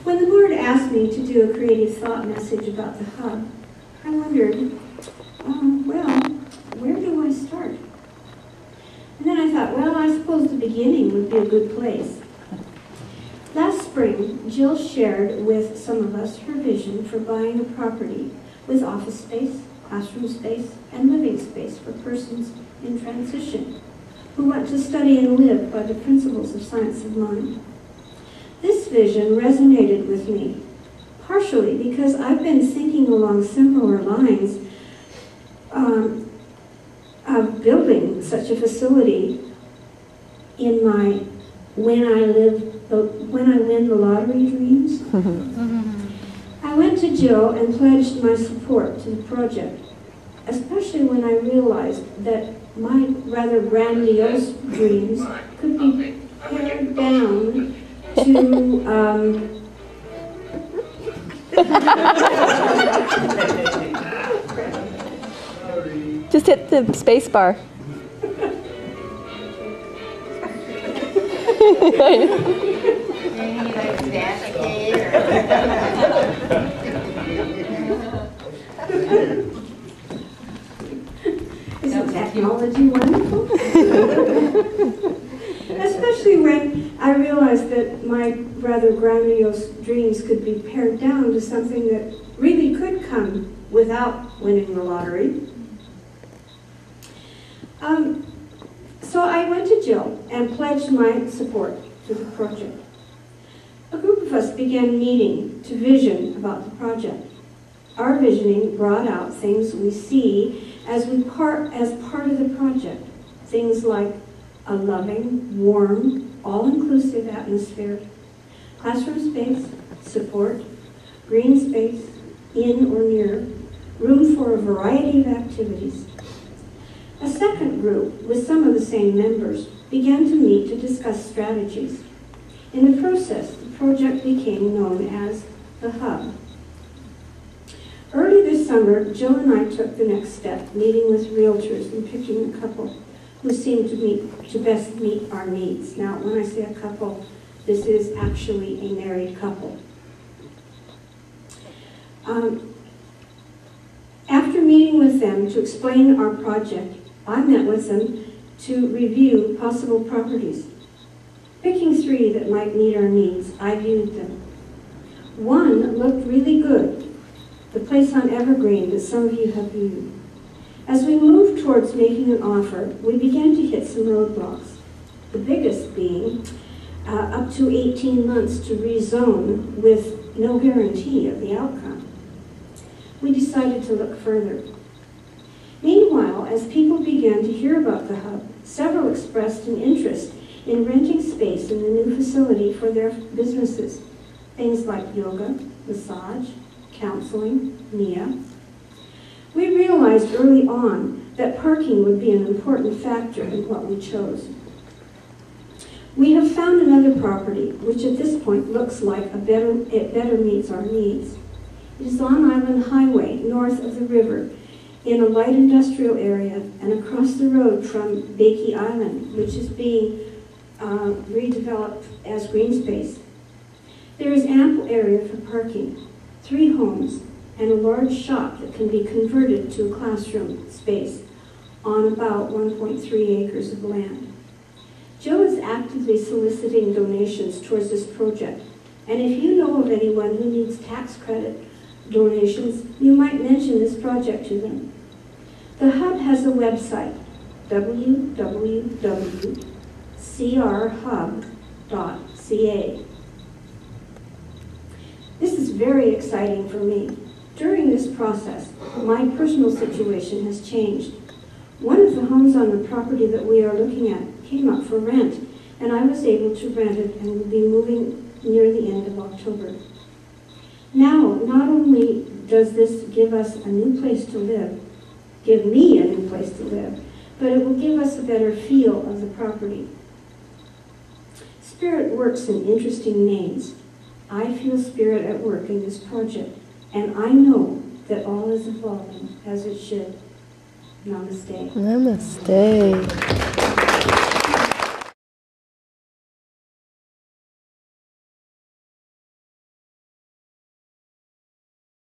When the board asked me to do a creative thought message about the hub, I wondered, well, where do I start? And then I thought, well, I suppose the beginning would be a good place. Last spring, Jill shared with some of us her vision for buying a property with office space, classroom space, and living space for persons in transition who want to study and live by the principles of science of mind. This vision resonated with me, partially because I've been thinking along similar lines of building such a facility in my when I win the lottery dreams. I went to Jill and pledged my support to the project, especially when I realized that my rather grandiose dreams could be pared down to just hit the space bar. Isn't technology wonderful? Especially when I realized that my rather grandiose dreams could be pared down to something that really could come without winning the lottery. So I went to Jill and pledged my support to the project. A group of us began meeting to vision about the project. Our visioning brought out things we see as part of the project. Things like a loving, warm, all-inclusive atmosphere, classroom space, support, green space, in or near, room for a variety of activities. A second group, with some of the same members, began to meet to discuss strategies. In the process, the project became known as The HUB. Early this summer, Jill and I took the next step, meeting with realtors and picking a couple who seemed to best meet our needs. Now, when I say a couple, this is actually a married couple. After meeting with them to explain our project, I met with them to review possible properties. Picking 3 that might meet our needs, I viewed them. One looked really good, the place on Evergreen that some of you have viewed. As we moved towards making an offer, we began to hit some roadblocks, the biggest being up to 18 months to rezone with no guarantee of the outcome. We decided to look further. Meanwhile, as people began to hear about the hub, several expressed an interest in renting space in the new facility for their businesses. Things like yoga, massage, counseling, NIA. We realized early on that parking would be an important factor in what we chose. We have found another property, which at this point looks like it better meets our needs. It is on Island Highway, north of the river, in a light industrial area and across the road from Bakey Island, which is being redeveloped as green space. There is ample area for parking, 3 homes, and a large shop that can be converted to a classroom space on about 1.3 acres of land. Jill is actively soliciting donations towards this project, and if you know of anyone who needs tax credit donations, you might mention this project to them. The HUB has a website, www.crhub.ca. This is very exciting for me. During this process, my personal situation has changed. One of the homes on the property that we are looking at came up for rent, and I was able to rent it and will be moving near the end of October. Now, not only does this give us a new place to live, give me a new place to live, but it will give us a better feel of the property. Spirit works in interesting names. I feel spirit at work in this project, and I know that all is evolving as it should. Namaste. Namaste.